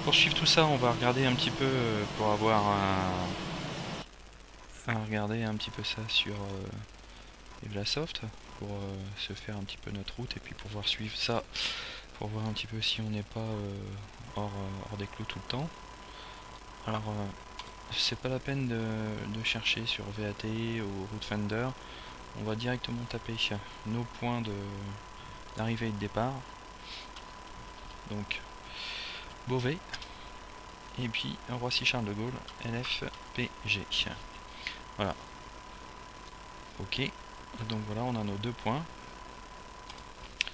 Pour suivre tout ça, on va regarder un petit peu pour avoir regarder un petit peu ça sur Evlasoft pour se faire un petit peu notre route et puis pouvoir suivre ça pour voir un petit peu si on n'est pas hors des clous tout le temps. Alors c'est pas la peine de chercher sur VAT ou Route on va directement taper nos points d'arrivée et de départ. Donc Beauvais et puis Roissy-Charles de Gaulle, LFPG. Voilà. Ok. Donc voilà, on a nos deux points.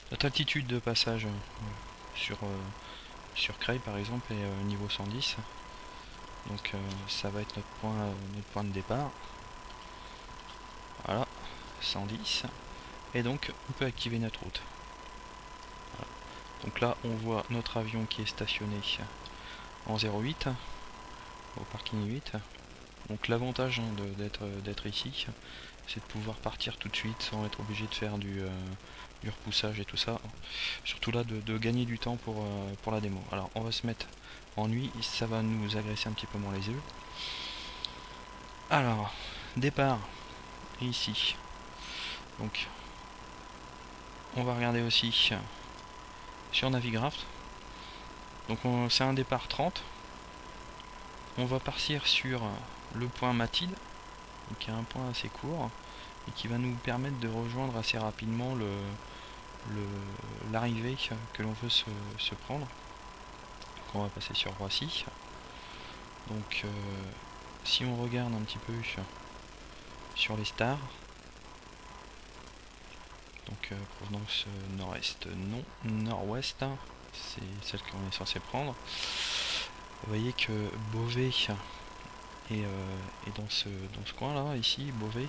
Notre altitude de passage sur Creil par exemple est niveau 110. Donc ça va être notre point de départ. Voilà, 110. Et donc on peut activer notre route. Voilà. Donc là on voit notre avion qui est stationné en 08 au parking 8. Donc l'avantage d'être ici, c'est de pouvoir partir tout de suite sans être obligé de faire du repoussage et tout ça. Surtout là de gagner du temps pour la démo. Alors on va se mettre en nuit, ça va nous agresser un petit peu moins les yeux. Alors, départ ici. Donc on va regarder aussi sur Navigraph. Donc c'est un départ 30. On va partir sur le point Matide, qui est un point assez court et qui va nous permettre de rejoindre assez rapidement l'arrivée que l'on veut se prendre. Donc on va passer sur Roissy. Donc si on regarde un petit peu sur les stars, donc provenance nord-est, non, nord-ouest, c'est celle qu'on est censé prendre. Vous voyez que Beauvais est dans ce coin là, ici, Beauvais.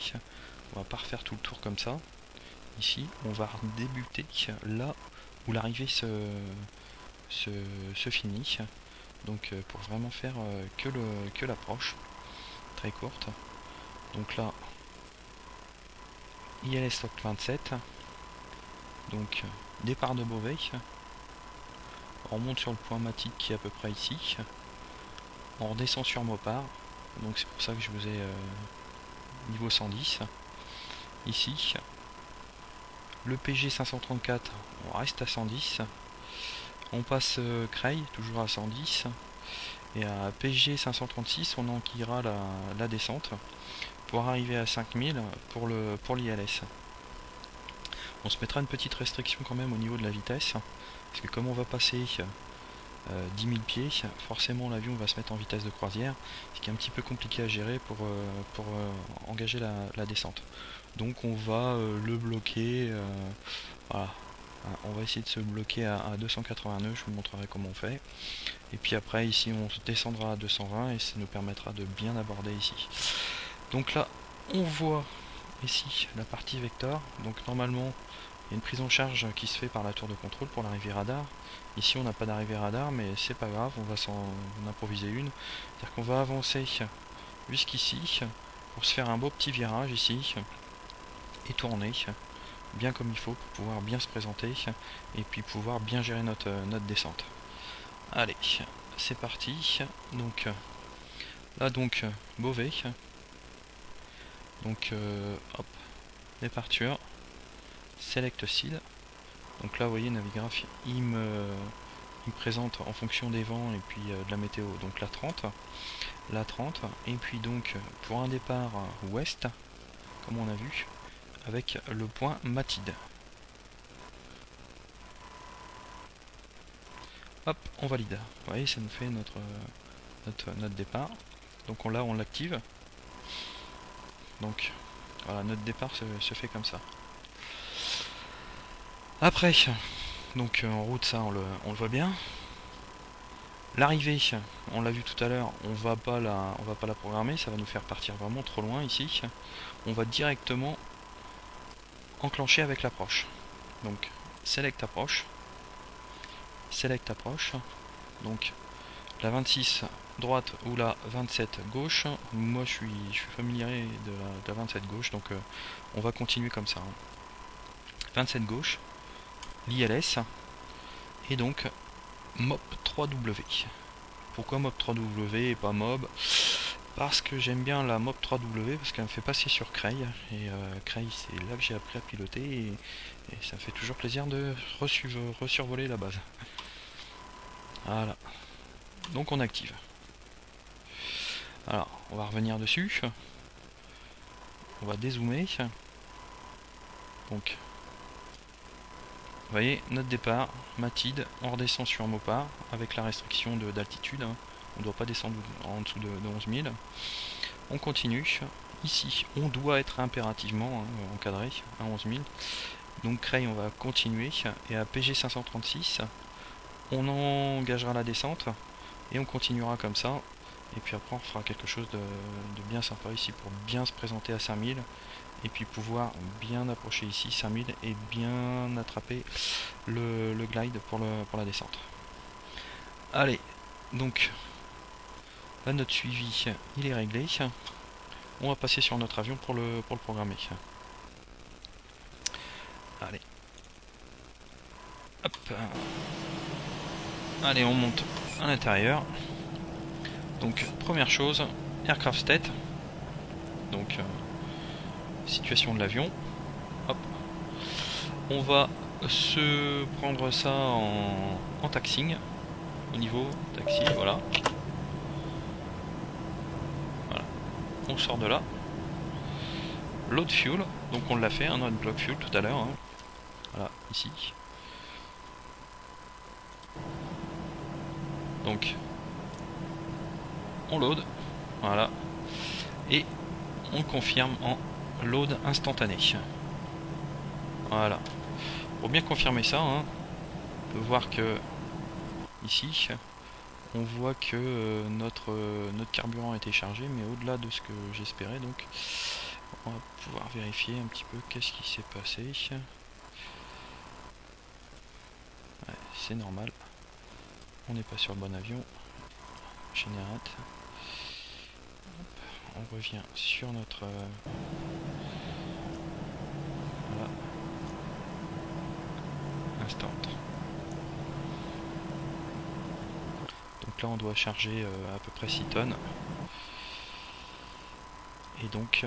On va pas refaire tout le tour comme ça. Ici, on va débuter là où l'arrivée se finit. Donc pour vraiment faire que l'approche, très courte. Donc là, ILS Stock 27. Donc départ de Beauvais. On remonte sur le point Matique qui est à peu près ici. On redescend sur Mopar. Donc c'est pour ça que je vous ai niveau 110. Ici, le PG 534, on reste à 110. On passe Creil, toujours à 110. Et à PG 536, on enquillera la descente pour arriver à 5000 pour l'ILS. On se mettra une petite restriction quand même au niveau de la vitesse, parce que comme on va passer 10 000 pieds, forcément l'avion va se mettre en vitesse de croisière, ce qui est un petit peu compliqué à gérer pour engager la descente. Donc on va le bloquer, voilà. On va essayer de se bloquer à 280 nœuds, je vous montrerai comment on fait. Et puis après ici on descendra à 220 et ça nous permettra de bien aborder ici. Donc là on voit ici la partie vecteur, donc normalement il y a une prise en charge qui se fait par la tour de contrôle pour l'arrivée radar. Ici on n'a pas d'arrivée radar mais c'est pas grave, on va s'en improviser une. C'est-à-dire qu'on va avancer jusqu'ici pour se faire un beau petit virage ici et tourner bien comme il faut pour pouvoir bien se présenter et puis pouvoir bien gérer notre descente. Allez, c'est parti. Donc là donc Beauvais. Donc hop, départure, select SID. Donc là vous voyez Navigraph il me présente en fonction des vents et puis de la météo donc la 30 et puis donc pour un départ ouest comme on a vu avec le point Matide. Hop, on valide. Vous voyez, ça nous fait notre départ. Donc là, on l'active. Donc voilà, notre départ se fait comme ça. Après, donc en route, ça, on le voit bien. L'arrivée, on l'a vu tout à l'heure, on va pas la programmer, ça va nous faire partir vraiment trop loin ici. On va directement enclencher avec l'approche. Donc select approche. Select approche. Donc la 26 droite ou la 27 gauche. Moi je suis familier de la 27 gauche, donc on va continuer comme ça. 27 gauche, l'ILS, et donc MOP 3W. Pourquoi Mob 3W et pas Mob? Parce que j'aime bien la Mob 3W parce qu'elle me fait passer sur Cray. Et Cray, c'est là que j'ai appris à piloter. Et ça me fait toujours plaisir de resurvoler la base. Voilà. Donc on active. Alors, on va revenir dessus. On va dézoomer. Donc, vous voyez, notre départ, Matid, on redescend sur Mopar avec la restriction d'altitude. On ne doit pas descendre en dessous de 11 000. On continue. Ici, on doit être impérativement encadré à 11 000. Donc, Cray, on va continuer. Et à PG 536, on engagera la descente. Et on continuera comme ça. Et puis après, on fera quelque chose de bien sympa ici pour bien se présenter à 5000. Et puis pouvoir bien approcher ici 5000 et bien attraper le glide pour la descente. Allez, donc là notre suivi il est réglé. On va passer sur notre avion pour le programmer. Allez. Hop. Allez, on monte à l'intérieur. Donc première chose, aircraft state. Donc situation de l'avion. Hop. On va se prendre ça en taxiing. Au niveau taxi, voilà. Voilà. On sort de là. Load fuel. Donc on l'a fait, un block fuel tout à l'heure. Hein. Voilà, ici. Donc on load. Voilà. Et on confirme en load instantané. Voilà. Pour bien confirmer ça, hein, on peut voir que ici, on voit que notre carburant a été chargé, mais au-delà de ce que j'espérais. Donc, on va pouvoir vérifier un petit peu qu'est-ce qui s'est passé. Ouais, c'est normal. On n'est pas sur le bon avion. Générate. On revient sur notre... voilà. Instant. Donc là on doit charger à peu près 6 tonnes. Et donc...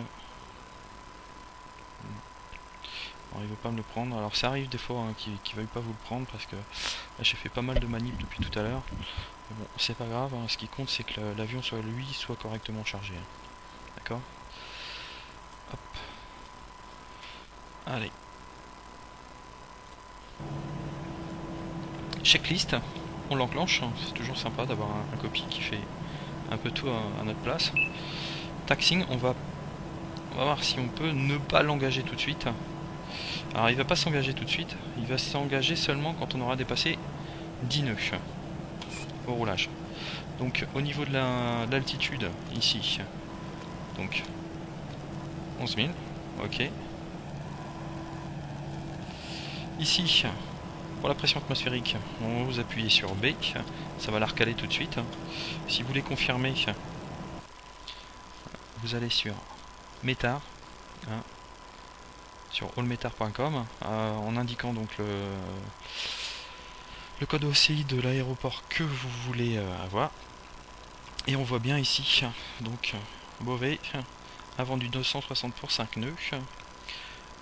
alors, il veut pas me le prendre. Alors ça arrive des fois hein, qu'il ne veuille pas vous le prendre parce que là j'ai fait pas mal de manips depuis tout à l'heure. Mais bon, c'est pas grave, hein. Ce qui compte c'est que l'avion soit lui soit correctement chargé. Hein. D'accord? Hop. Allez. Checklist, on l'enclenche, c'est toujours sympa d'avoir un copie qui fait un peu tout à notre place. Taxing, on va voir si on peut ne pas l'engager tout de suite. Alors il va pas s'engager tout de suite, il va s'engager seulement quand on aura dépassé 10 nœuds au roulage. Donc au niveau de l'altitude, ici, donc 11 000, ok. Ici, pour la pression atmosphérique, on va vous appuyer sur B, ça va la recaler tout de suite. Si vous voulez confirmer, vous allez sur METAR, hein, sur allmetar.com, en indiquant donc le code OCI de l'aéroport que vous voulez avoir. Et on voit bien ici, donc Beauvais a vendu 260 pour 5 nœuds.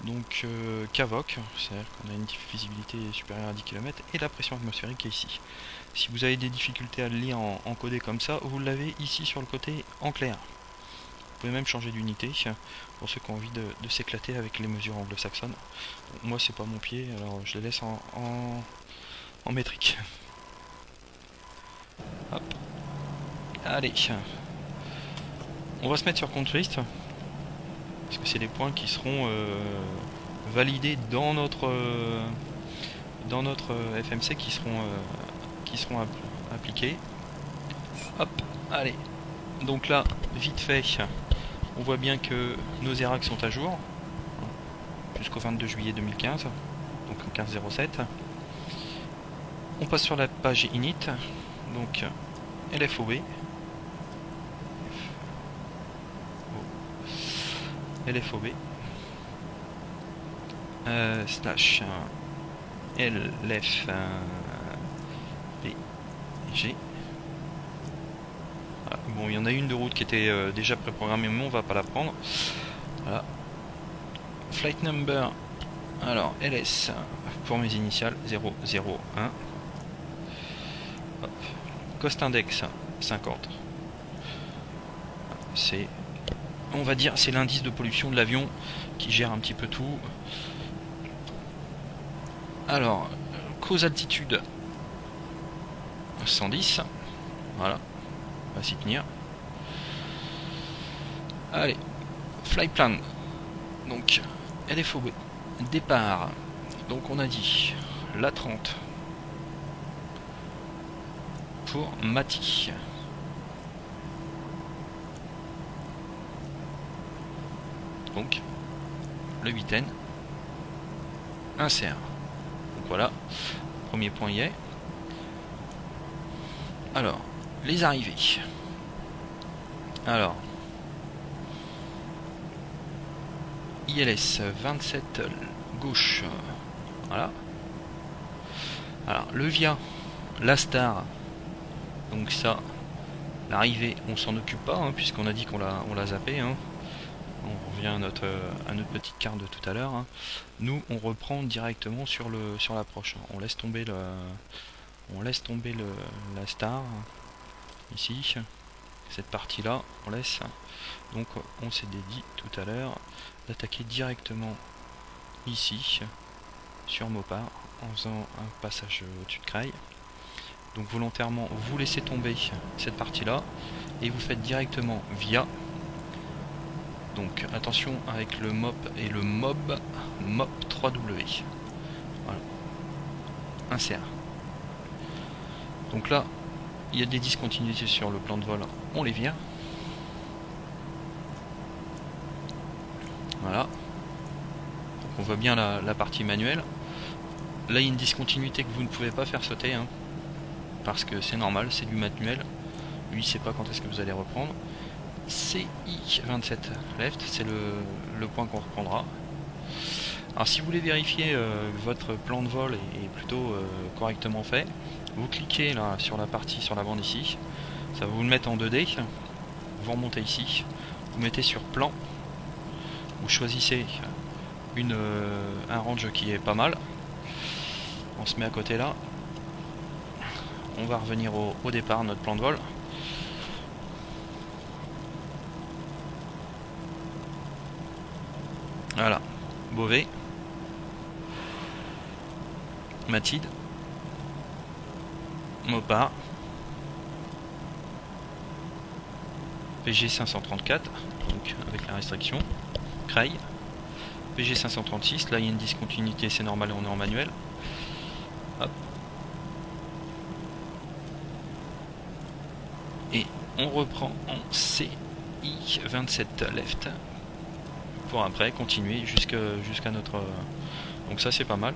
Donc CAVOC, c'est-à-dire qu'on a une visibilité supérieure à 10 km, et la pression atmosphérique est ici. Si vous avez des difficultés à le lire en codé comme ça, vous l'avez ici sur le côté en clair. Vous pouvez même changer d'unité pour ceux qui ont envie de s'éclater avec les mesures anglo-saxonnes. Moi c'est pas mon pied, alors je les laisse en métrique. Hop. Allez. On va se mettre sur Contrist. Parce que c'est des points qui seront validés dans notre FMC qui seront appliqués. Hop, allez. Donc là, vite fait, on voit bien que nos ERAC sont à jour jusqu'au 22 juillet 2015, donc 15.07. On passe sur la page init, donc LFOB. LFOB slash LF BG. Bon, il y en a une de route qui était déjà préprogrammée, mais on va pas la prendre. Voilà. Flight number. Alors, LS pour mes initiales 001. Hop. Cost index 50. C'est, on va dire, c'est l'indice de pollution de l'avion qui gère un petit peu tout. Alors, cause altitude 110. Voilà, on va s'y tenir. Allez, fly plan. Donc, LFO départ. Donc on a dit la 30 pour Mati. Donc le 8N insère. Donc voilà, premier point y est. Alors, les arrivées. Alors, ILS 27 gauche. Voilà. Alors, le VIA, la Star. Donc ça, l'arrivée, on s'en occupe pas, hein, puisqu'on a dit qu'on l'a zappé. Hein. On revient à notre petite carte de tout à l'heure. Hein. Nous, on reprend directement sur l'approche. On laisse tomber la Star ici. Cette partie-là, on laisse. Donc, on s'est dit tout à l'heure d'attaquer directement ici sur Mopar en faisant un passage au-dessus de Creil. Donc volontairement vous laissez tomber cette partie là et vous faites directement via. Donc attention avec le MOP et le MOB 3W. Voilà. Insert. Donc là il y a des discontinuités sur le plan de vol, on les vire. Voilà. Donc on voit bien la partie manuelle. Là il y a une discontinuité que vous ne pouvez pas faire sauter, hein, parce que c'est normal, c'est du manuel. Lui il sait pas quand est-ce que vous allez reprendre. CI27 left, c'est le point qu'on reprendra. Alors si vous voulez vérifier que votre plan de vol est plutôt correctement fait, vous cliquez là sur la partie, sur la bande ici, ça va vous le mettre en 2D, vous remontez ici, vous mettez sur plan, vous choisissez un range qui est pas mal, on se met à côté là, on va revenir au départ, notre plan de vol. Voilà, Beauvais, Mathilde, Mopar, PG 534, donc avec la restriction, Creil, PG 536, là il y a une discontinuité, c'est normal, on est en manuel. Hop. Et on reprend en CI27 left pour après continuer jusqu'à notre... Donc ça c'est pas mal.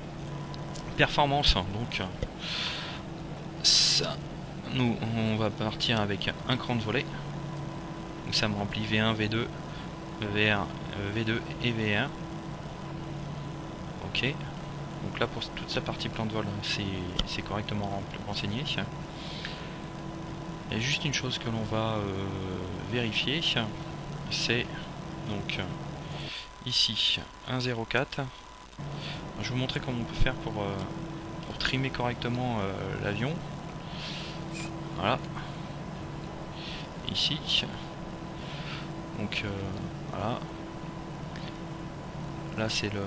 Performance, donc ça, nous on va partir avec un cran de volée. Donc ça me remplit V1, V2, VR, V2 et V1. Ok. Donc là pour toute sa partie plan de vol, c'est correctement renseigné. Il y a juste une chose que l'on va vérifier, c'est donc ici 1.04. Je vais vous montrer comment on peut faire pour trimer correctement l'avion. Voilà. Ici. Donc voilà. Là c'est le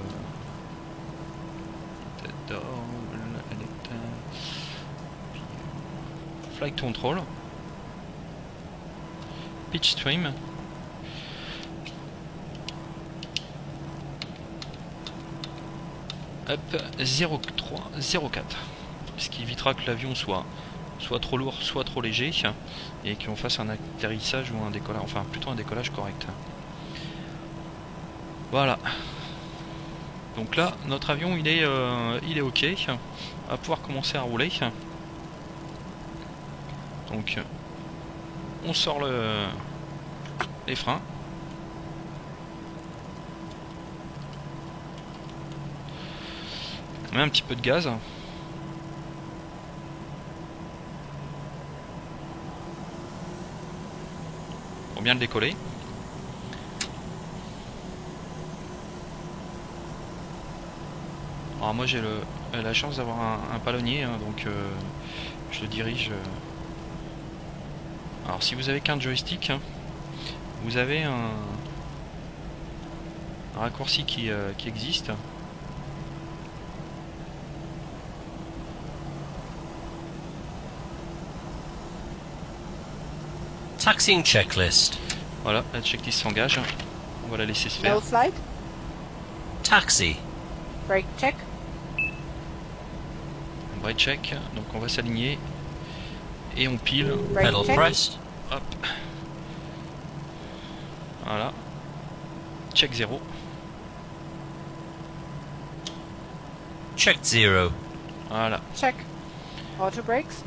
flight control. Pitch stream. Up 0.304, ce qui évitera que l'avion soit trop lourd, soit trop léger, et qu'on fasse un atterrissage ou un décollage, enfin plutôt un décollage correct. Voilà. Donc là, notre avion il est ok, on va pouvoir commencer à rouler. Donc on sort les freins. On met un petit peu de gaz. Faut bien le décoller. Alors moi j'ai la chance d'avoir un palonnier, hein, donc je le dirige. Alors si vous avez qu'un joystick, hein, vous avez un raccourci qui existe. Taxiing checklist. Voilà, la checklist s'engage. On va la laisser se faire. No slide. Taxi. Brake check. Brake check. Donc on va s'aligner. Et on pile. Brake Pedal check. pressed. Hop. Voilà. Check 0. Checked 0. Voilà. Check. Auto brakes.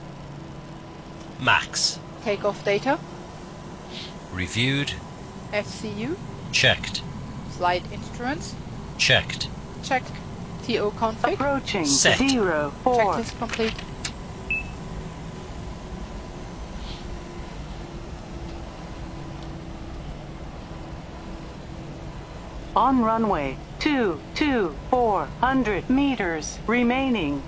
Max. Take off data. Reviewed. FCU. Checked. Slide instruments. Checked. Check. TO config. Approaching Set. 0-4. Checklist complete. On runway 400 meters remaining.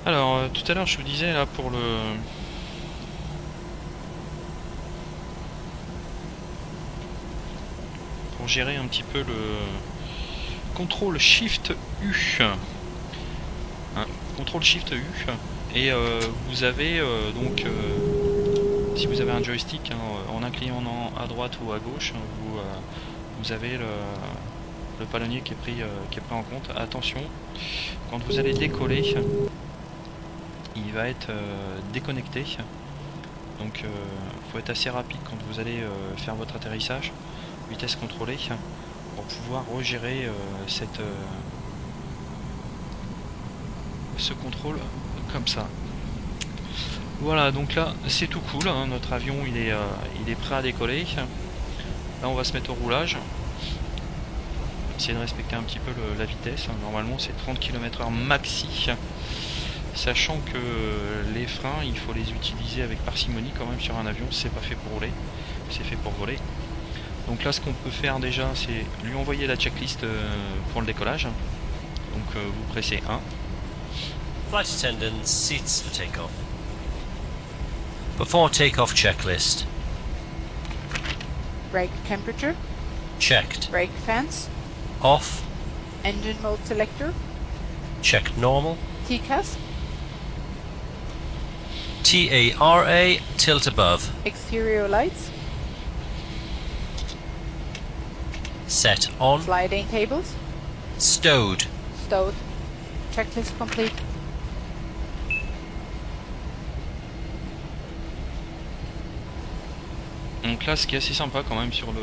Alors, tout à l'heure, je vous disais, là, pour gérer un petit peu le contrôle Shift U. Hein, contrôle Shift U. Et vous avez, donc, si vous avez un joystick, hein, en inclinant à droite ou à gauche, vous avez le palonnier qui est pris en compte. Attention, quand vous allez décoller, il va être déconnecté, donc faut être assez rapide quand vous allez faire votre atterrissage, vitesse contrôlée, pour pouvoir regérer ce contrôle comme ça. Voilà, donc là c'est tout cool, hein, notre avion il est prêt à décoller. Là on va se mettre au roulage, essayer de respecter un petit peu la vitesse. Normalement c'est 30 km/h maxi, sachant que les freins il faut les utiliser avec parcimonie quand même sur un avion, c'est pas fait pour rouler, c'est fait pour voler. Donc là ce qu'on peut faire déjà c'est lui envoyer la checklist pour le décollage. Donc vous pressez 1. Flight attendants, seats for takeoff. Before takeoff checklist. Brake temperature. Checked. Brake fans. Off. Engine mode selector. Checked normal. TCAS. TARA, tilt above. Exterior lights. Set on. Sliding tables. Stowed. Stowed. Checklist complete. Donc là ce qui est assez sympa quand même sur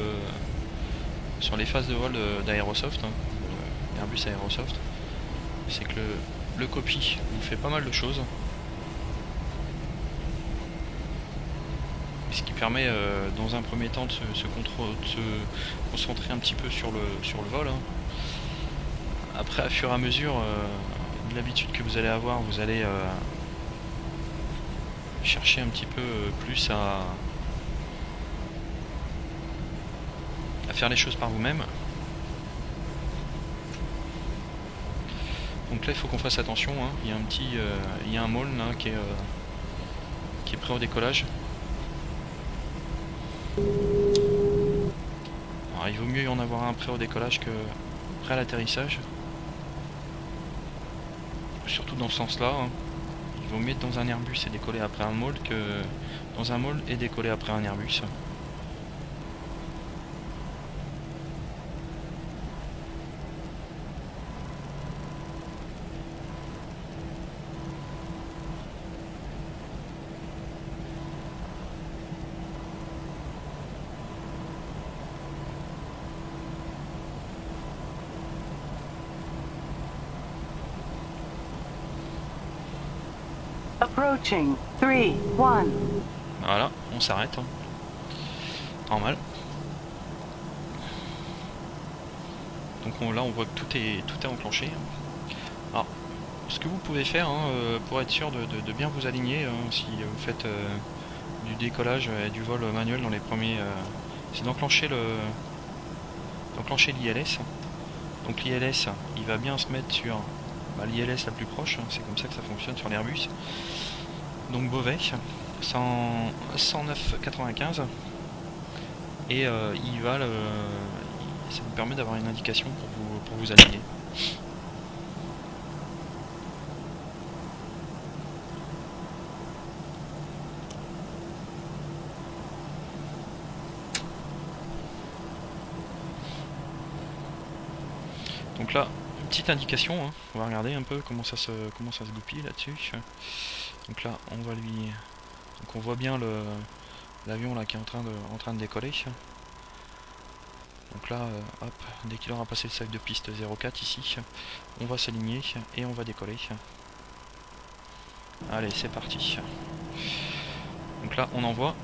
les phases de vol d'Aerosoft, hein, Airbus Aerosoft, c'est que le copy vous fait pas mal de choses, ce qui permet dans un premier temps de se concentrer un petit peu sur le vol, hein. Après, à fur et à mesure de l'habitude que vous allez avoir, vous allez chercher un petit peu plus à faire les choses par vous-même. Donc là il faut qu'on fasse attention, hein. Il y a il y a un môle là qui est prêt au décollage. Alors il vaut mieux y en avoir un prêt au décollage que prêt à l'atterrissage, surtout dans ce sens là, hein. Il vaut mieux être dans un Airbus et décoller après un môle que dans un môle et décoller après un Airbus. Approaching 3-1. Voilà, on s'arrête, hein. Normal. Donc là on voit que tout est enclenché. Alors ce que vous pouvez faire hein, pour être sûr de bien vous aligner, hein, si vous faites du décollage et du vol manuel dans les premiers, c'est d'enclencher l'ILS. Donc l'ILS, il va bien se mettre sur l'ILS la plus proche, hein, c'est comme ça que ça fonctionne sur l'Airbus. Donc Beauvais, 109,95, et ça vous permet d'avoir une indication pour vous aligner. Donc là, une petite indication, hein. On va regarder un peu comment ça se goupille là-dessus. Donc là, on va lui, donc on voit bien l'avion là qui est en train de décoller. Donc là, hop, dès qu'il aura passé le seuil de piste 04 ici, on va s'aligner et on va décoller. Allez, c'est parti. Donc là, on envoie.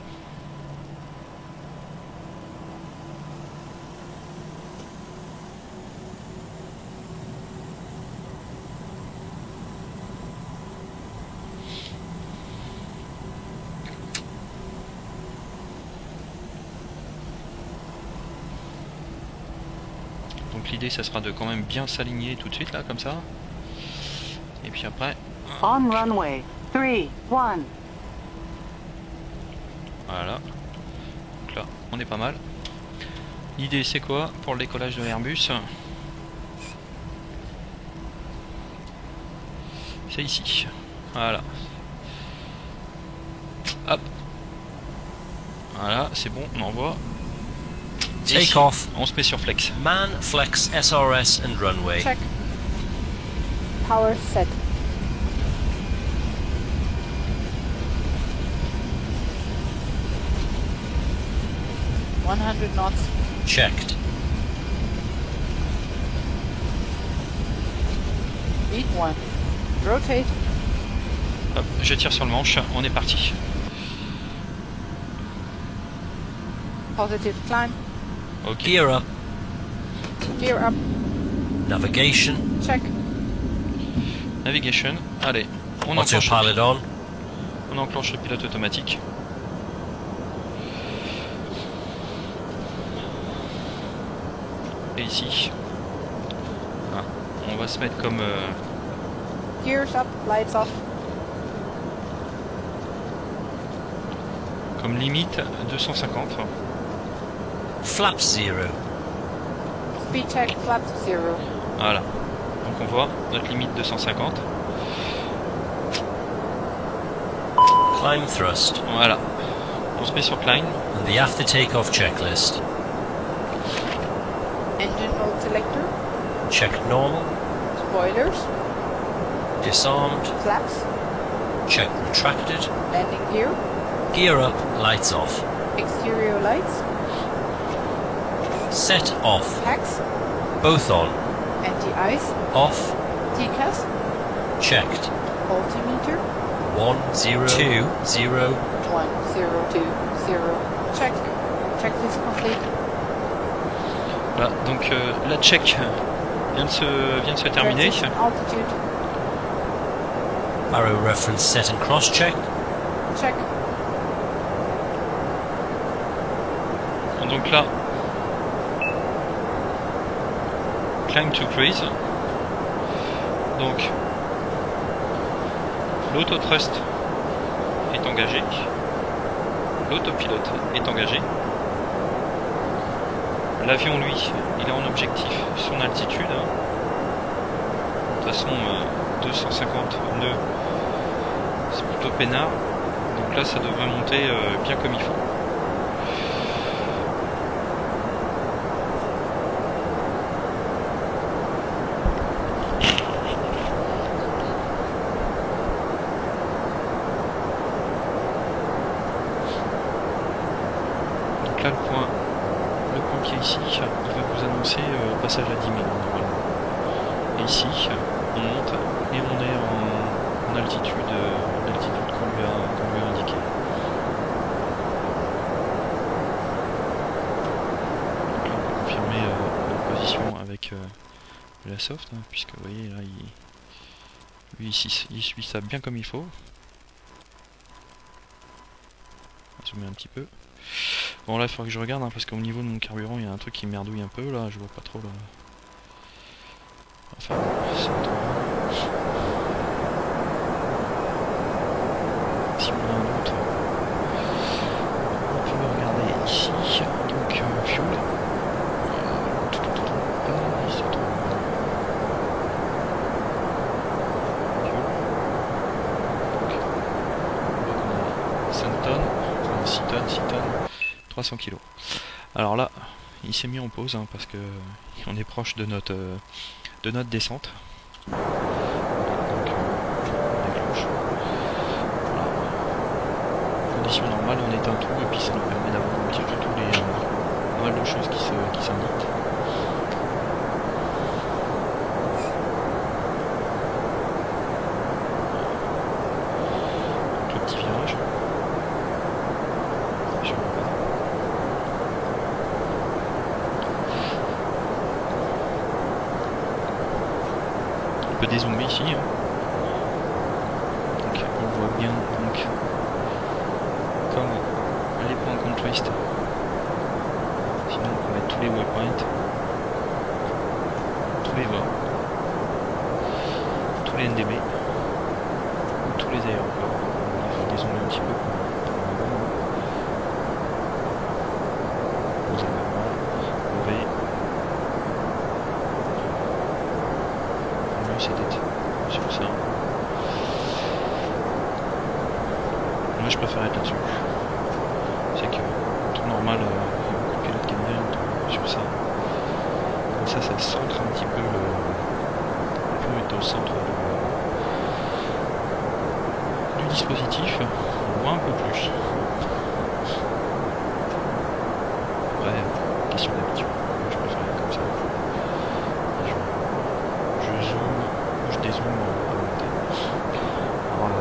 Donc l'idée ça sera de quand même bien s'aligner tout de suite là comme ça. Et puis après. On runway. 3, 1. Voilà. Donc là on est pas mal. L'idée c'est quoi pour le décollage de l'Airbus? C'est ici. Voilà. Hop. Voilà, c'est bon, on envoie. Take off. On se met sur flex. Man, flex, SRS and runway. Check. Power set. $100 knots. Checked. Beat 1. Rotate. Hop, je tire sur le manche, on est parti. Positive climb. Ok. Gear up. Gear up. Navigation. Check. Navigation. Allez, on enclenche Autopilot on. On enclenche le pilote automatique. Et ici, on va se mettre comme Gears up. Lights off. limite 250. Flaps 0. Speed check. Flaps 0. Voilà. Donc on voit notre limite 250. Climb thrust. Voilà. On se met sur climb. And the after takeoff checklist. Engine mode selector. Checked normal. Spoilers. Disarmed. Flaps. Checked retracted. Landing gear. Gear up. Lights off. Exterior lights. Set off. Hacks. Both on. Anti-ice. Off. TCAS. Checked. Altimeter. 1 0 2 0. 1 0 2 0. Check. Checklist complete. Voilà. Donc la check vient de se terminer. Transition altitude. Arrow reference set and cross checked. Check. Donc là, climb to cruise. Donc l'auto-thrust est engagé, l'autopilote est engagé. L'avion, lui, il est en objectif son altitude. De toute façon, 250 nœuds, c'est plutôt peinard. Donc là, ça devrait monter bien comme il faut. Donc là, le point qui est ici, il va vous annoncer passage à 10 000 normalement. Et ici, on monte et on est en altitude, qu'on lui a indiqué. Donc là, on peut confirmer notre position avec la soft, hein, puisque vous voyez là, Lui ici, il suit ça bien comme il faut. On va zoomer un petit peu. Bon là il faudra que je regarde hein, parce qu'au niveau de mon carburant il y a un truc qui merdouille un peu là, je vois pas trop là. Enfin c'est trop. Si on a un autre, on peut regarder ici, donc fuel. Il se trouve. Fuel. Donc, 5 tonnes, 6 tonnes, 6 tonnes, 300 kg. Alors là, il s'est mis en pause hein, parce que on est proche de notre descente. Donc on déclenche. Voilà. Conditions normales, on éteint tout et puis ça nous permet d'avoir un petit peu tous les pas mal de choses qui s'indiquent. Donc le petit virage. Je repars. On peut dézoomer ici. Hein. Donc on voit bien donc comme les points contrast. Sinon on peut mettre tous les waypoints, tous les voies, tous les NDB, ou tous les aéroports. Il faut dézoomer un petit peu pour avoir vous avez mauvais. Le mieux c'est d'être sur ça. Moi je préfère être là-dessus. C'est que tout normal, le pilote qui aime bien sur ça. Comme ça centre un petit peu le peut être au centre du dispositif. On voit un peu plus. Après, question d'habitude. Moi je préfère être comme ça. Je zoome ou je dézoome à volonté. Alors,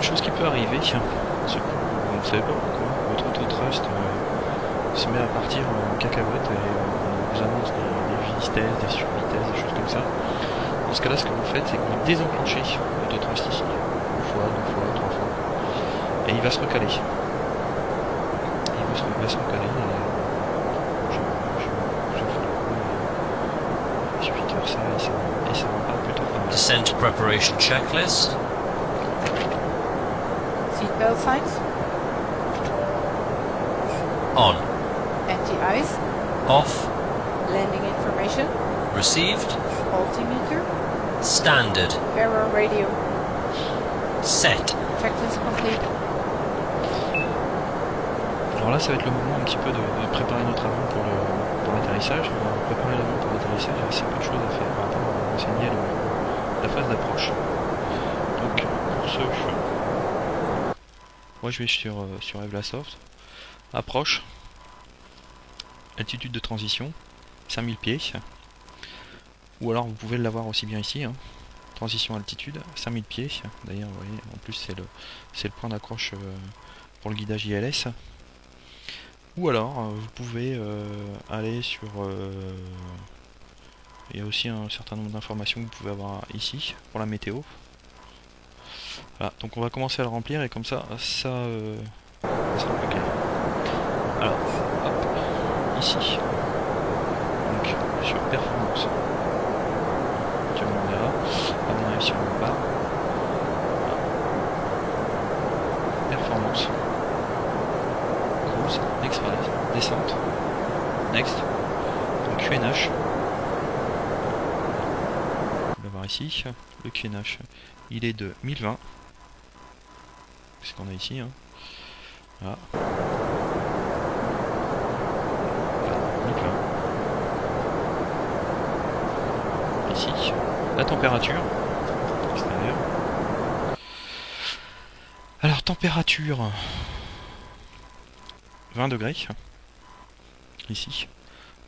chose qui peut arriver, vous ne savez pas pourquoi, votre autotrust se met à partir en cacahuète et on vous annonce des vitesses, des survitesses, des choses comme ça. Dans ce cas-là, ce que vous faites, c'est que vous désenclenchez l'autotrust ici, une fois, deux fois, trois fois, et il va se recaler. Il va se recaler et je fais le coup, il suffit de faire ça et ça repart plutôt pas mal. Descent preparation checklist. Seatbelt signs, On. anti-ice, Off. landing information, Received. altimeter, Standard. error radio, Set. checklist complete. Alors là, ça va être le moment un petit peu de préparer notre avion pour l'atterrissage. On va préparer l'avion pour l'atterrissage, il y a assez peu de choses à faire par rapport à renseigner la phase d'approche. Donc, pour ce, moi je vais sur Evlasoft. Approche. Altitude de transition. 5000 pieds. Ou alors vous pouvez l'avoir aussi bien ici. Hein. Transition altitude. 5000 pieds. D'ailleurs, vous voyez, en plus c'est le point d'accroche pour le guidage ILS. Ou alors, vous pouvez aller sur... il y a aussi un certain nombre d'informations que vous pouvez avoir ici, pour la météo. Voilà, donc on va commencer à le remplir et comme ça, ça sera plus clair. Alors, hop, ici. Donc, sur performance. Actuellement on est là. À mon avis, si on repart. Voilà. Performance. Cruise, next phase, descente, next, donc QNH, on va voir ici, le QNH, il est de 1020, c'est ce qu'on a ici, hein. Voilà. Voilà, 1020. Ici, la température, extérieure. Alors, température... 20 degrés, ici,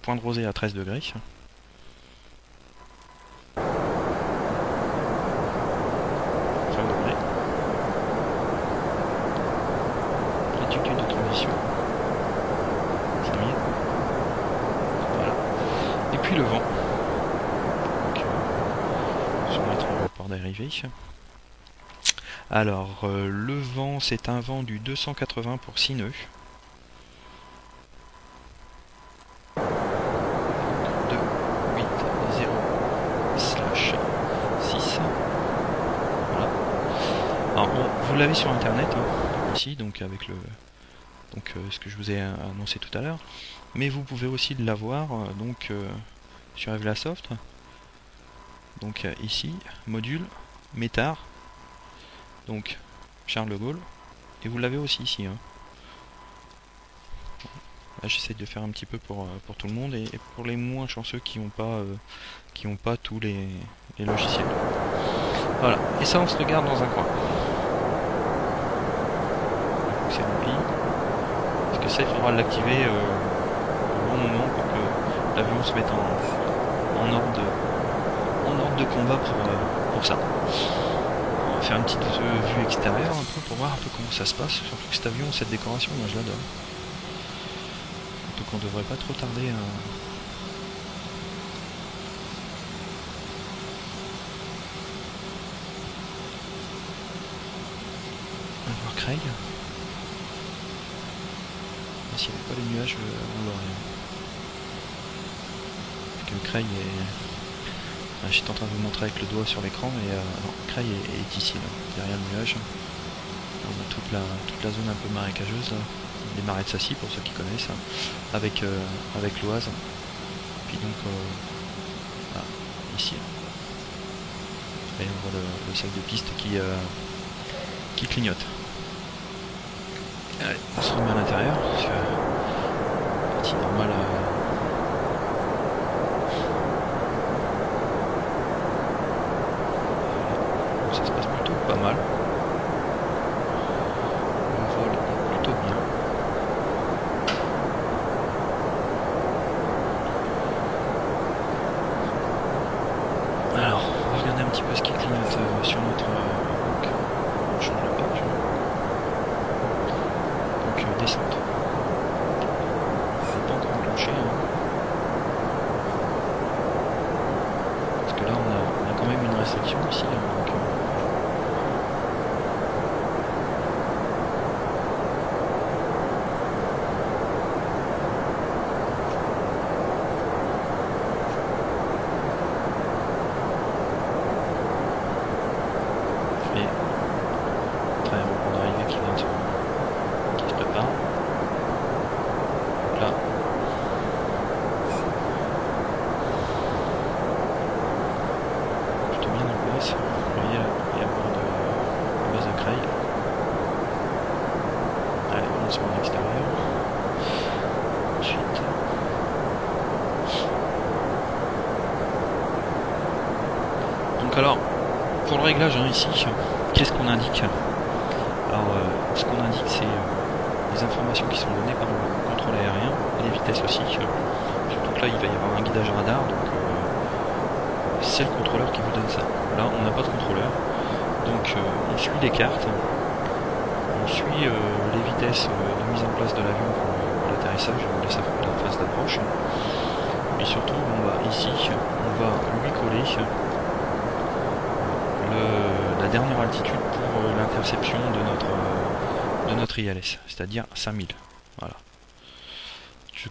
point de rosée à 13 degrés. 20 degrés. Altitude de transition. 5000. Voilà. Et puis le vent. Donc, je vais mettre arriver. Alors, le vent, c'est un vent du 280 pour 6 nœuds. 2, 8, 0, slash 6. Voilà. Alors, bon, vous l'avez sur internet, hein, ici, donc avec le... Donc ce que je vous ai annoncé tout à l'heure. Mais vous pouvez aussi l'avoir donc sur Evlasoft. Donc ici, module, Métard. Donc Charles de Gaulle. Et vous l'avez aussi ici. Hein. Là j'essaie de faire un petit peu pour tout le monde. Et pour les moins chanceux qui n'ont pas tous les logiciels. Voilà. Et ça on se regarde dans un coin. C'est rempli. Parce que ça il faudra l'activer au bon moment pour que l'avion se mette en ordre de combat pour ça. On va faire une petite vue extérieure un peu pour voir un peu comment ça se passe. Surtout que cet avion, cette décoration, moi je l'adore. Donc on devrait pas trop tarder à voir Craig. S'il n'y avait pas les nuages, on l'aurait. Parce que Craig est... J'étais en train de vous montrer avec le doigt sur l'écran, et non, Craig est ici, là, derrière le nuage. On a toute la zone un peu marécageuse, là. Les marais de Sassy, pour ceux qui connaissent, avec l'Oise. Puis donc, là, ici. Et on voit le sac de piste qui clignote. Allez, on se remet à l'intérieur, parce que partie normale. Ça se passe plutôt pas mal. Le vol est plutôt bien. Alors, on va regarder un petit peu ce qui clignote sur notre champ de la page. Donc descente. C'est pas encore enclenché. Hein. Parce que là on a quand même une restriction ici. Hein, donc, alors, pour le réglage hein, ici, qu'est-ce qu'on indique? Alors, ce qu'on indique, c'est les informations qui sont données par le contrôle aérien, et les vitesses aussi. Surtout que là, il va y avoir un guidage radar, donc c'est le contrôleur qui vous donne ça. Là, on n'a pas de contrôleur, donc on suit les cartes, on suit les vitesses de mise en place de l'avion pour l'atterrissage, la phase d'approche. Et surtout, on va ici, on va lui coller la dernière altitude pour l'interception de notre ILS, c'est-à-dire 5000. Voilà.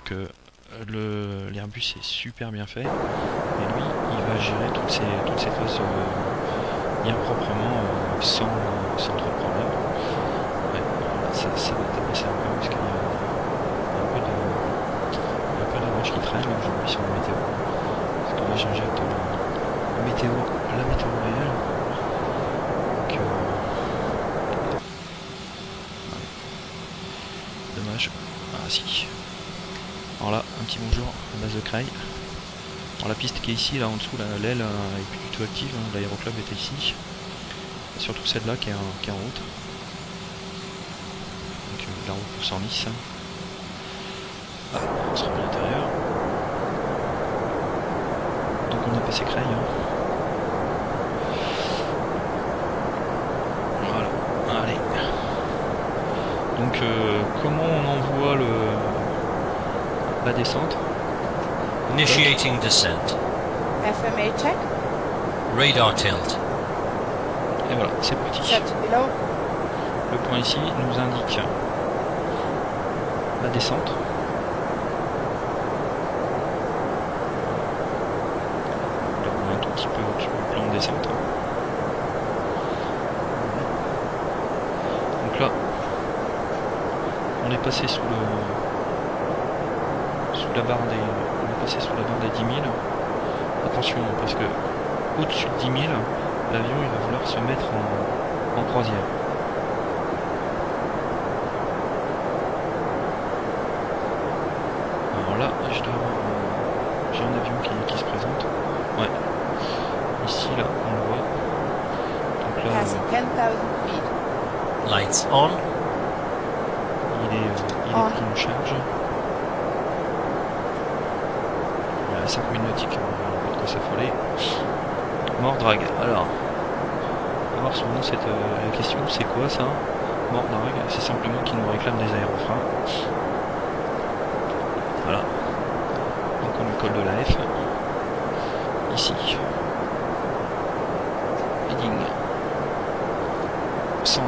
Que l'Airbus est super bien fait, et lui, il va gérer toutes ces phases bien proprement, sans trop de problème. Ouais, ça va dépasser un peu, parce qu'il y a un peu de neige qui traîne aujourd'hui sur la météo. Parce que là, j'injecte la météo réelle. Dommage. Ah si. Alors là, un petit bonjour à base de Craig. Alors la piste qui est ici, là en dessous, l'aile est plus du tout active, hein. L'aéroclub était ici. Et surtout celle-là qui est en route. Donc la route pour Senlis. Ah, on se remet à l'intérieur. Donc on a passé Craig. Hein. Voilà. Allez. Donc comment on envoie la descente? Initiating descent. FMA check. Radar tilt. Et voilà, c'est parti. Set below. Le point ici nous indique la descente. Là, on est un tout petit peu au-dessus du plan de descente. Donc là, on est passé sous la barre des, on est passé sous la barre des 10 000. Attention, parce que au-dessus de 10 000, l'avion il va vouloir se mettre en croisière. Alors là, j'ai un avion qui se présente. Ouais. Ici, là, on le voit. Donc là, Passing 10,000 feet. Lights on. il est On. pris en charge. Voilà, 5000 nautiques, pas de quoi s'affoler. Mort drag. Alors, on va voir souvent la question, c'est quoi ça? Mort drag, c'est simplement qu'il nous réclame des aérofreins. Voilà. Donc on lui colle de la F. Ici. Heading 101.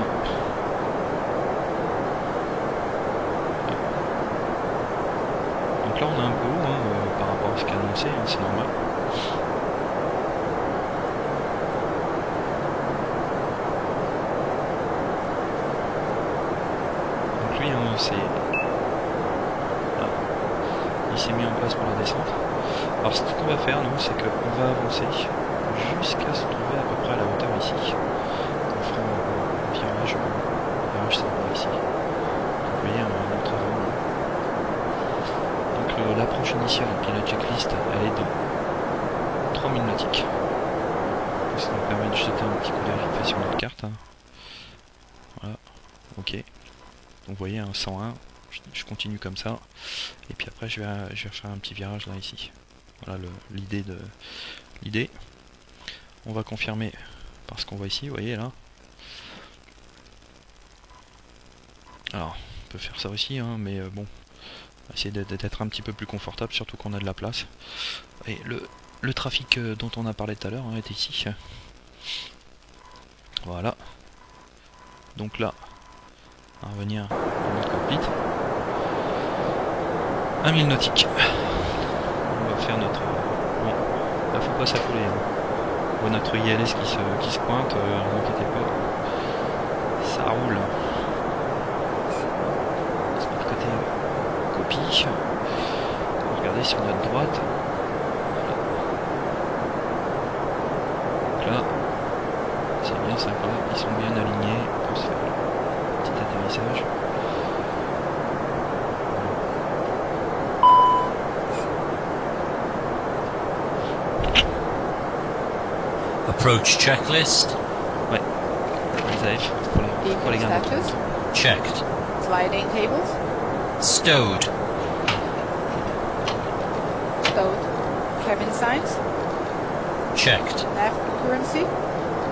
Donc là on est un peu haut par rapport à ce qu'a annoncé, c'est normal. Donc lui c'est... Il s'est mis en place pour la descente. Alors ce qu'on va faire nous, c'est qu'on va avancer jusqu'à se trouver à peu près à la hauteur ici. On fera un virage sympa ici. Vous voyez un autre avion. Donc l'approche initiale, puis la checklist, elle est de 3000 nautiques. Ça nous permet de jeter un petit coup d'œil vite fait sur notre carte. Voilà, ok. Donc vous voyez un 101. Je continue comme ça, et puis après je vais faire un petit virage là ici. Voilà l'idée. On va confirmer par ce qu'on voit ici, vous voyez là. Alors on peut faire ça aussi, hein, mais bon, on va essayer d'être un petit peu plus confortable, surtout qu'on a de la place. Et le trafic dont on a parlé tout à l'heure est ici. Voilà. Donc là, on va revenir dans notre cockpit. 1000 nautiques. On va faire notre... Bon, là faut pas s'affoler. Hein. On voit notre ILS qui se pointe, ne vous inquiétez pas. Ça roule. On se met de côté copie. Regardez sur notre droite. Voilà. Donc là, c'est bien sympa. Ils sont bien alignés pour se faire un petit atterrissage. Approach checklist. Ouais. Les AF pour les garder. Status. Checked. Sliding tables. Stowed. Stowed. Cabin signs. Checked. Nav currency.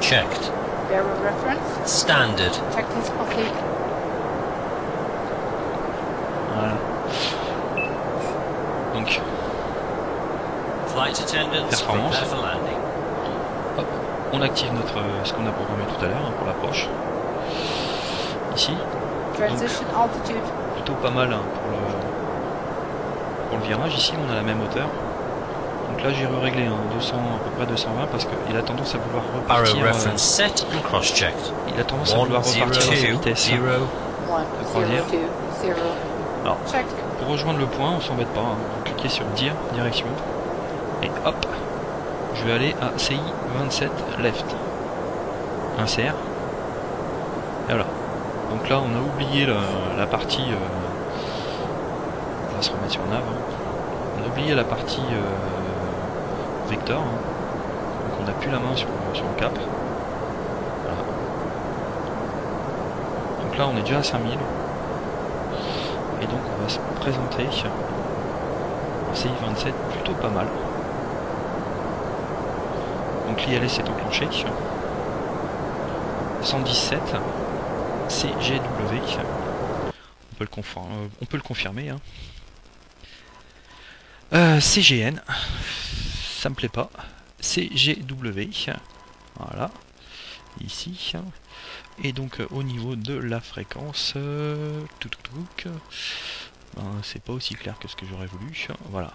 Checked. Bearer reference. Standard. Checklist complete. Voilà. Donc, Flight attendants, Performance. prepare for landing. hop, on active ce qu'on a programmé tout à l'heure pour l'approche. Ici, Transition altitude. plutôt pas mal pour le virage. Ici, on a la même hauteur. Donc là, j'ai réglé 200, à peu près 220 parce qu'il a tendance à vouloir Arrow repartir. reference set and cross-checked. Il a tendance à vouloir repartir dans sa vitesse. 0. 1020. Alors, Check. pour rejoindre le point, on s'embête pas. Vous cliquez sur dire, direction, et hop, je vais aller à CI 27 left. Insert. Et voilà. Donc là, on a oublié la partie. On va se remettre sur nav. On a oublié la partie vecteur. Donc on n'a plus la main sur le cap. Voilà. Donc là, on est déjà à 5000. Et donc on va se présenter en CI27 plutôt pas mal. Donc l'ILS est enclenché. 117 CGW. On peut le confirmer. Hein. CGN. Ça me plaît pas. CGW. Voilà. ici. Et donc au niveau de la fréquence, ben, c'est pas aussi clair que ce que j'aurais voulu. Voilà.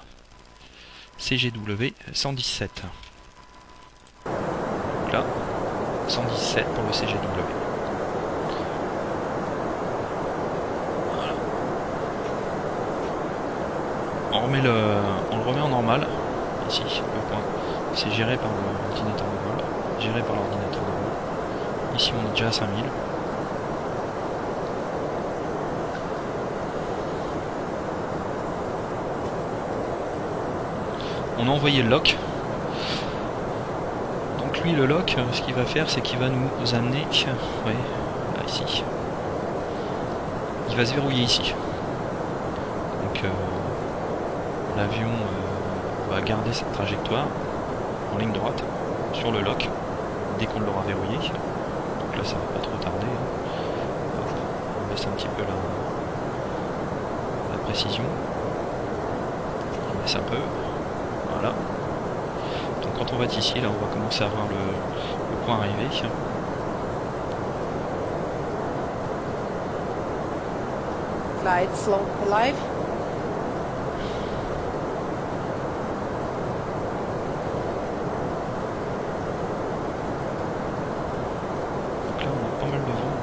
CGW 117. Donc là, 117 pour le CGW. Voilà. On le remet en normal. Ici, le point. C'est géré par l'ordinateur de vol. Géré par l'ordinateur de vol. Ici, on est déjà à 5000. On a envoyé le lock. Donc lui, le lock, ce qu'il va faire, c'est qu'il va nous amener... Oui, là, ici. Il va se verrouiller ici. Donc l'avion va garder cette trajectoire en ligne droite sur le lock dès qu'on l'aura verrouillé. Donc là, ça va pas trop tarder. Hop, on baisse un petit peu la précision. On baisse un peu. Voilà. Donc quand on va être ici, là on va commencer à voir le point arrivé. Glide slope alive. Donc là on a pas mal de vent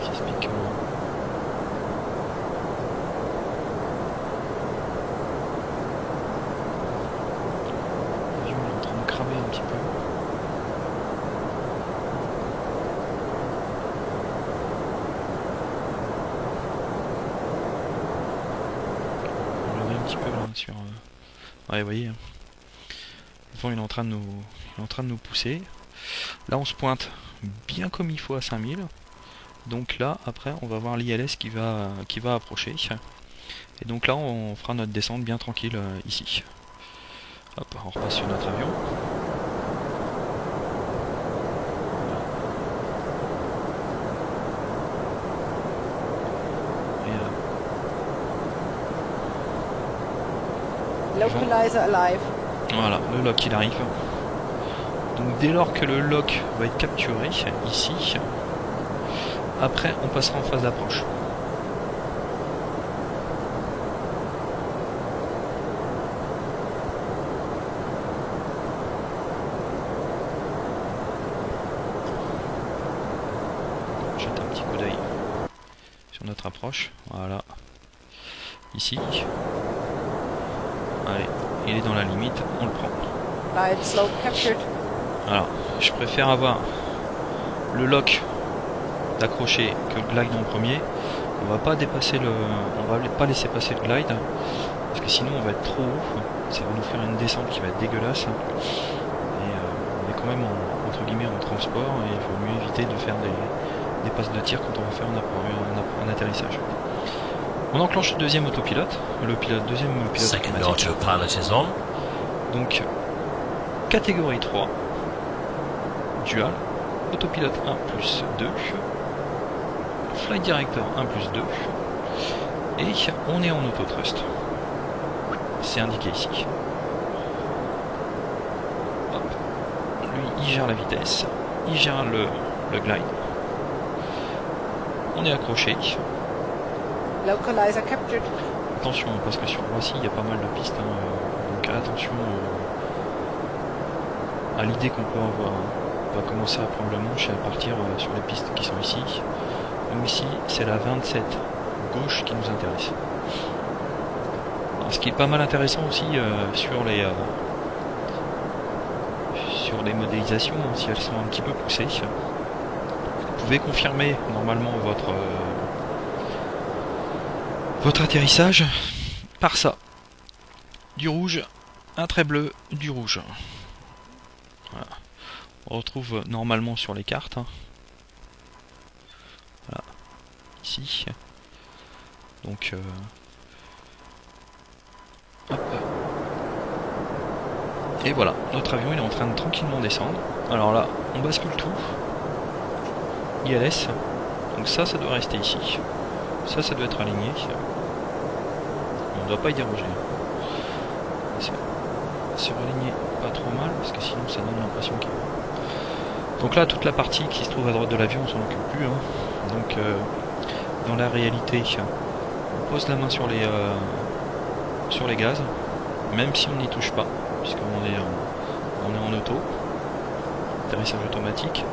qui explique que l'avion est en train de cramer un petit peu. On le voit un petit peu là sur... Ouais, vous voyez, le vent il est en train de nous pousser. Là on se pointe bien comme il faut à 5000. Donc là après on va voir l'ILS qui va approcher. Et donc là on fera notre descente bien tranquille ici. Hop, on repasse sur notre avion. Et Localizer alive. voilà, le lock il arrive. Donc dès lors que le lock va être capturé ici, après on passera en phase d'approche. Jette un petit coup d'œil sur notre approche. Voilà. Ici. Allez, il est dans la limite, on le prend. Glide slope captured. Alors, je préfère avoir le lock d'accrocher que le glide en premier. On va pas dépasser on va pas laisser passer le glide parce que sinon on va être trop haut. Ça va nous faire une descente qui va être dégueulasse. Et on est quand même entre guillemets en transport et il faut mieux éviter de faire des passes de tir quand on va faire un atterrissage. On enclenche le deuxième autopilote, deuxième pilote Second automatique. autopilot is on. Donc, catégorie 3, dual, autopilote 1 plus 2, flight director 1 plus 2, et on est en autothrust. C'est indiqué ici. Hop. Lui, il gère la vitesse, il gère le glide. On est accroché. Localizer captured. Attention, parce que sur Roissy, il y a pas mal de pistes, donc attention à l'idée qu'on peut avoir. On va commencer à prendre le manche et à partir sur les pistes qui sont ici. Donc ici, c'est la 27 gauche qui nous intéresse. Alors, ce qui est pas mal intéressant aussi sur les modélisations, si elles sont un petit peu poussées, vous pouvez confirmer normalement votre atterrissage par ça. Du rouge, un trait bleu, du rouge. Voilà. On retrouve normalement sur les cartes. Voilà. Ici. Donc hop. Et voilà, notre avion il est en train de tranquillement descendre. Alors là, on bascule tout. ILS. Donc ça doit rester ici. Ça doit être aligné. On ne doit pas y déroger. Se religner pas trop mal, parce que sinon ça donne l'impression qu'il Donc là, toute la partie qui se trouve à droite de l'avion, on s'en occupe plus. Hein. Donc dans la réalité, on pose la main sur les gaz, même si on n'y touche pas, puisqu'on est en auto, atterrissage automatique,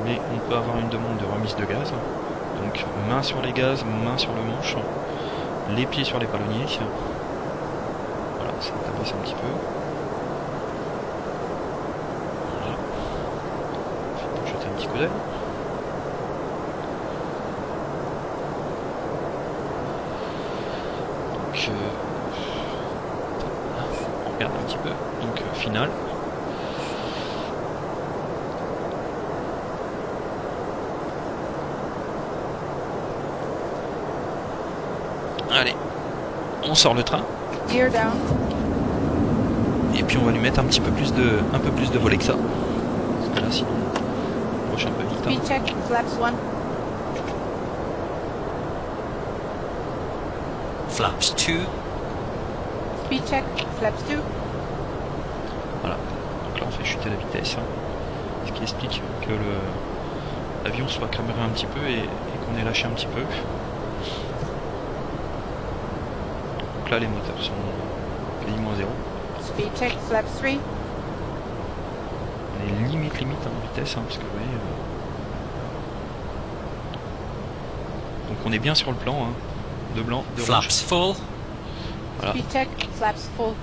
mais on peut avoir une demande de remise de gaz. Donc main sur les gaz, main sur le manche, les pieds sur les palonniers. Voilà, ça tabasse un petit peu. Voilà. Je vais jeter un petit coup d'œil. Donc on regarde un petit peu. Donc final. Allez, on sort le train. Gear down. Et puis on va lui mettre un peu plus de volet que ça. Parce que là sinon on proche un peu vite. Speed check, flaps 1. Flaps 2. Speed check, flaps 2. Voilà. Donc là on fait chuter la vitesse. Ce qui explique que l'avion soit caméré un petit peu et qu'on ait lâché un petit peu. Donc là les moteurs sont quasiment à zéro. Speed check, flaps 3. On est limite en vitesse, hein, parce que vous voyez. Donc on est bien sur le plan, hein. De blanc, de rouge. Flaps full. Voilà. Speed check, flaps full.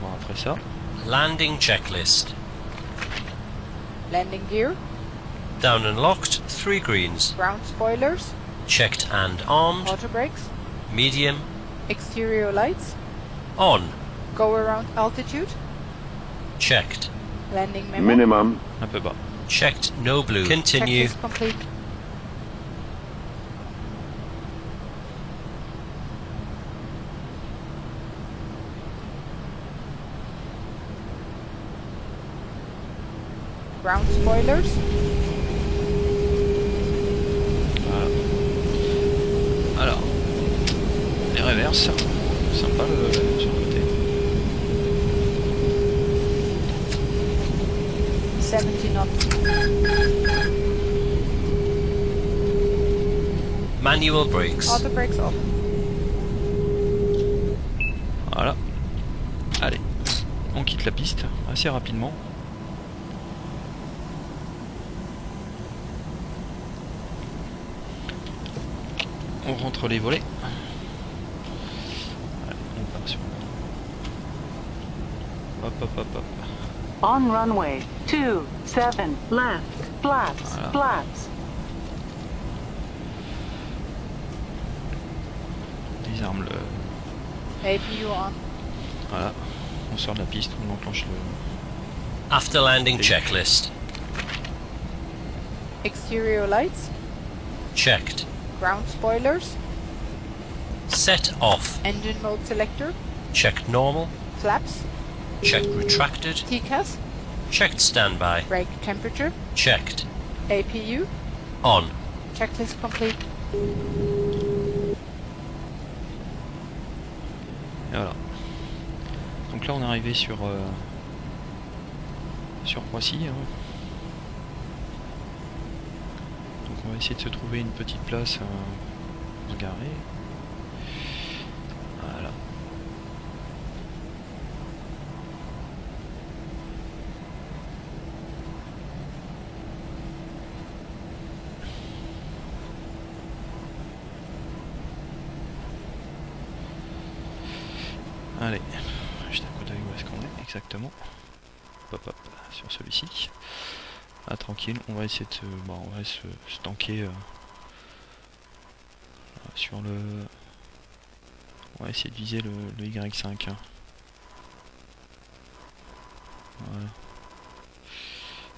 Bon, après ça, Landing checklist. Landing gear. Down and locked, 3 greens. Ground spoilers. Checked and armed. Auto brakes. Medium. Exterior lights. On. Go around altitude. Checked. Landing memo. Minimum. un peu bas. Checked, no blue. Continue. Checklist complete. Ground spoilers. Voilà. Alors, les reverses, sympa sur le côté. 70 knots. Manual brakes. Auto brakes off. Voilà. Allez, on quitte la piste assez rapidement. On rentre les volets. Allez, on part sur. Hop hop hop hop. On runway 27 left. Flaps. Voilà. Flaps. On désarme le. APU on. Voilà. On sort de la piste, on enclenche le. After landing checklist. Exterior lights. Checked. Ground spoilers. Set off. Engine mode selector. Checked normal. Flaps. Checked retracted. TCAS. Checked standby. Brake temperature. Checked. APU. On. Checklist complete. Et voilà. Donc là on est arrivé sur Poissy. Hein. Donc on va essayer de se trouver une petite place pour se garer. Voilà. Allez, juste un coup d'œil où est-ce qu'on est exactement. Hop hop, sur celui-ci. Ah tranquille, on va essayer de se, bon, on va se tanker sur le. On va essayer de viser le Y5. Hein. Voilà.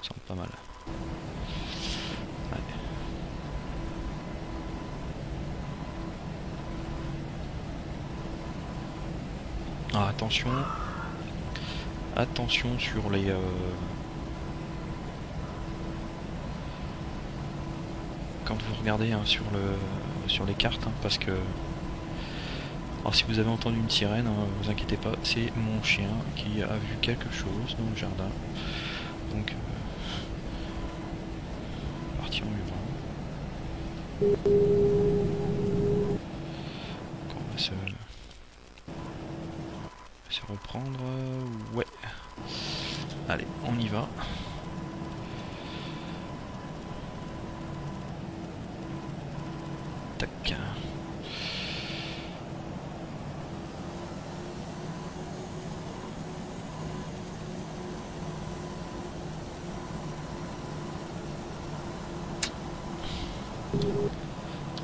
Ça semble pas mal. Ouais. Ah, attention. Attention sur les quand vous regardez hein, sur les cartes hein, parce que alors si vous avez entendu une sirène, hein, vous inquiétez pas, c'est mon chien qui a vu quelque chose dans le jardin. Donc attention on va se reprendre. Ouais. Allez, on y va. Tac.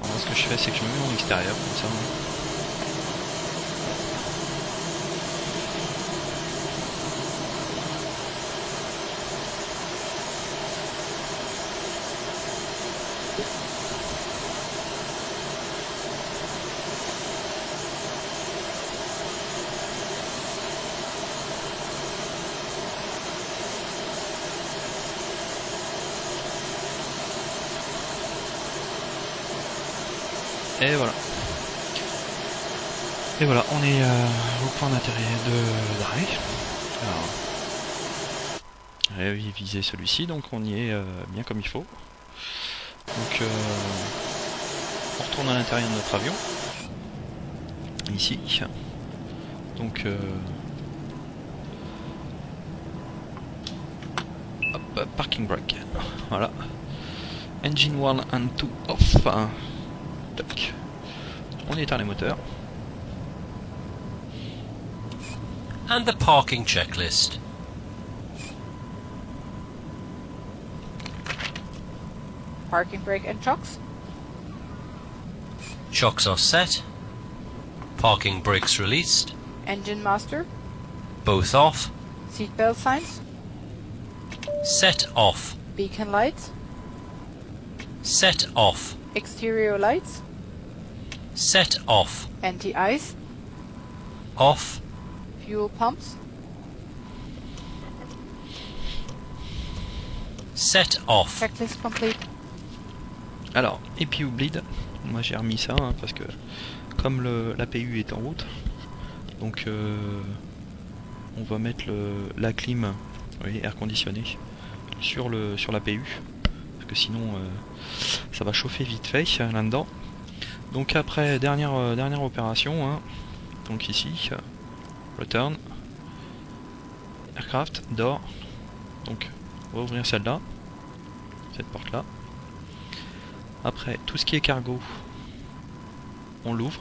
Alors, ce que je fais, c'est que je me mets en extérieur comme ça. Et voilà. Et voilà, on est au point d'arrêt. Alors, réviser celui-ci, donc on y est bien comme il faut. Donc on retourne à l'intérieur de notre avion. Ici. Donc hop, parking brake. Voilà. Engine 1 and 2 off. Tac. On éteint les moteurs. And the parking checklist. Parking brake and chocks. Chocks are set. Parking brakes released. Engine master. Both off. Seatbelt signs. Set off. Beacon lights. Set off. Exterior lights. Set off. Anti-ice. Off. Fuel pumps. Set off. Checklist complete. Alors, EPU bleed. Moi j'ai remis ça hein, parce que comme l'APU est en route, donc on va mettre la clim, vous voyez, air conditionné sur l'APU parce que sinon ça va chauffer vite fait là-dedans. Donc après dernière opération, hein, donc ici return aircraft door, donc on va ouvrir celle-là, cette porte-là. Après tout ce qui est cargo, on l'ouvre.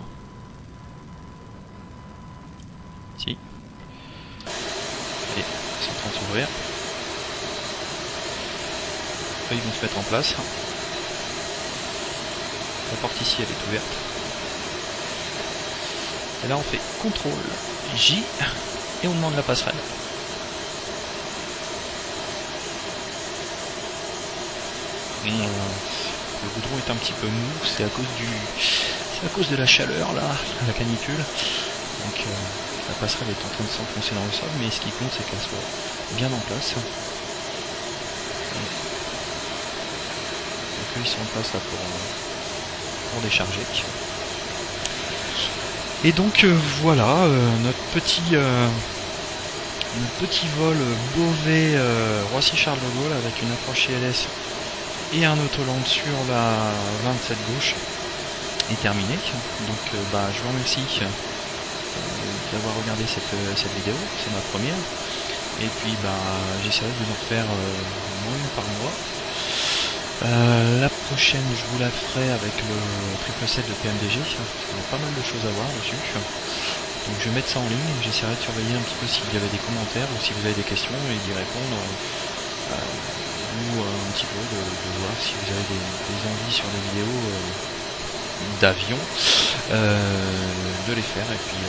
Ici. Et c'est en train de s'ouvrir. Après ils vont se mettre en place. La porte ici elle est ouverte. Et là on fait CTRL J et on demande la passerelle. Le goudron est un petit peu mou, c'est à cause de la chaleur là, la canicule. Donc la passerelle est en train de s'enfoncer dans le sol, mais ce qui compte c'est qu'elle soit bien en place. Donc eux ils sont en place là pour décharger. Et donc voilà notre petit vol Beauvais Roissy-Charles de Gaulle avec une approche CLS et un autoland sur la 27 gauche est terminé. Donc je vous remercie d'avoir regardé cette vidéo, c'est ma première. Et puis j'essaierai de vous en refaire une par mois. La prochaine je vous la ferai avec le 777 de PMDG, parce qu'il y a pas mal de choses à voir dessus. Donc je vais mettre ça en ligne, j'essaierai de surveiller un petit peu s'il y avait des commentaires ou si vous avez des questions et d'y répondre. Ou un petit peu de voir si vous avez des envies sur des vidéos d'avion, de les faire et puis